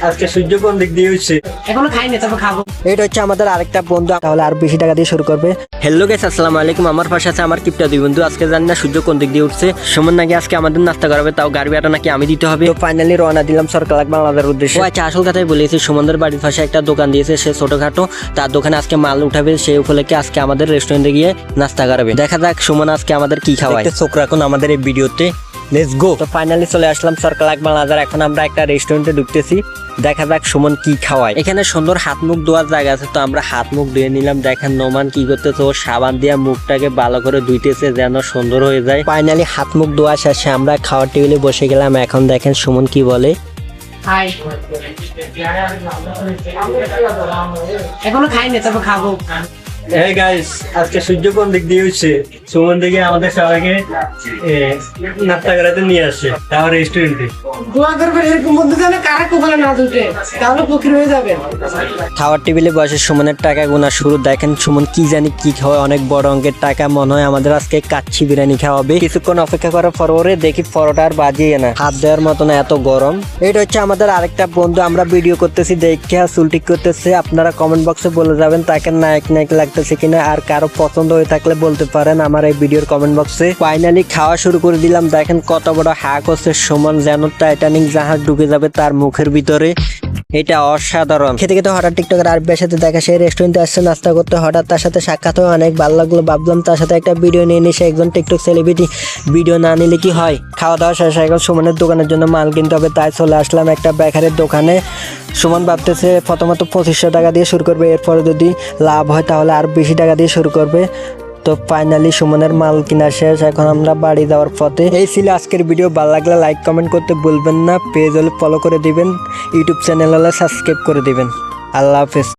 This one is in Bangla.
আজকে সূর্য কোন দিক দিয়ে উঠছে? এখনো খাইনি, তবে খাবো। এটা হচ্ছে আমাদের আরেকটা বন্ধু, তাহলে আর বেশি টাকা দিয়ে শুরু করবে। হ্যালো গাইস, আসসালামু আলাইকুম। আমার পাশে আছে আমার কিপটা দুই বন্ধু। আজকে জানি না সূর্য কোন দিক দিয়ে উঠছে। সুমন নাকি আজকে আমাদের নাস্তা করাবে, তাও গাড়ি ভাড়া নাকি আমি দিতে হবে। তো ফাইনালি রওনা দিলাম সরকার বাংলাদেশের উদ্দেশ্যে। ও আচ্ছা, আসল কথাই বলেছি, সুমনদের বাড়ির পাশে একটা দোকান দিয়েছে, সে ছোটখাটো, তার দোকানে আজকে মাল উঠাবে। সেই উপলক্ষে আজকে আমাদের রেস্টুরেন্টে গিয়ে নাস্তা করাবে। দেখা যাক সুমন আজকে আমাদের কি খাওয়ায়। চোখ রাখুন আমাদের এই ভিডিওতে। Let's go. তো ফাইনালি চলে আসলাম সরকার বাংলাদেশ। এখন আমরা একটা রেস্টুরেন্টে ঢুকতেছি, দেখা যাক সুমন কি খাওয়ায়। এখানে সুন্দর হাত মুখ ধোয়ার জায়গা আছে, তো আমরা হাত মুখ ধুয়ে নিলাম। দেখেন নোমান কি করতেছে, ও সাবান দিয়ে মুখটাকে ভালো করে ধুইতেছে যেন সুন্দর হয়ে যায়। ফাইনালি হাত মুখ ধোয়া শেষে আমরা খাওয়ার টেবিলে বসে গেলাম। এখন দেখেন সুমন কি বলে। খাই, এখনো খাইনি, তবে খাবো। এই গাইস, আজকে সূর্য কোন দিক দিয়ে উঠছে? সুমন দিকে আমাদের সবাইকে নাস্তা করাতে নিয়ে আসছে, তাও রেস্টুরেন্টে। দোয়া করবেন এরকম বন্ধু যেন কারা কপালে না জুটে, তাহলে ফকির হয়ে যাবেন। খাওয়ার টেবিলে বসে সুমনের টাকা গোনা শুরু। দেখেন সুমন কি জানি কি খাওয়ায়, অনেক বড় অঙ্কের টাকা। মনে হয় আমাদের আজকে কাচ্চি বিরিয়ানি খাওয়াবে। কিছুক্ষণ অপেক্ষা করার পরে দেখি পরোটা আর বাজিয়ে না, হাত দেওয়ার মতো না, এত গরম। এটা হচ্ছে আমাদের আরেকটা বন্ধু, আমরা ভিডিও করতেছি দেখে চুল ঠিক করতেছে। আপনারা কমেন্ট বক্সে বলে যাবেন তাকে নায়ক নায়ক লাগতেছে কিনা, আর কারো পছন্দ হয়ে থাকলে বলতে পারেন আমার এই ভিডিওর কমেন্ট বক্সে। ফাইনালি খাওয়া শুরু করে দিলাম। দেখেন কত বড় হাঁক হচ্ছে সুমন, যেন টাইটানিক জাহাজ ঢুকে যাবে তার মুখের ভিতরে। এটা অসাধারণ। খেতে খেতে হঠাৎ টিকটকের আরবির সাথে দেখা, সেই রেস্টুরেন্টে আসছে নাস্তা করতে। হঠাৎ তার সাথে সাক্ষাৎ হয়ে অনেক ভালো লাগলো। ভাবলাম তার সাথে একটা ভিডিও নিয়ে নিই, সে একজন টিকটক সেলিব্রিটি, ভিডিও না নিলে কি হয়। খাওয়া দাওয়া শেষ এখন সুমনের দোকানের জন্য মাল কিনতে হবে, তাই চলে আসলাম একটা বেকারের দোকানে। সুমন ভাবতেছে প্রথমত 2500 টাকা দিয়ে শুরু করবে, এরপরে যদি লাভ হয় তাহলে আর বেশি টাকা দিয়ে শুরু করবে। তো ফাইনালি সুমনের মাল কিনা শেষ, এখন আমরা বাড়ি যাওয়ার পথে। এই ছিল আজকের ভিডিও। ভালো লাগলে লাইক কমেন্ট করতে ভুলবেন না, পেজ হলে ফলো করে দিবেন, ইউটিউব চ্যানেল হলে সাবস্ক্রাইব করে দিবেন। আল্লাহ হাফেজ।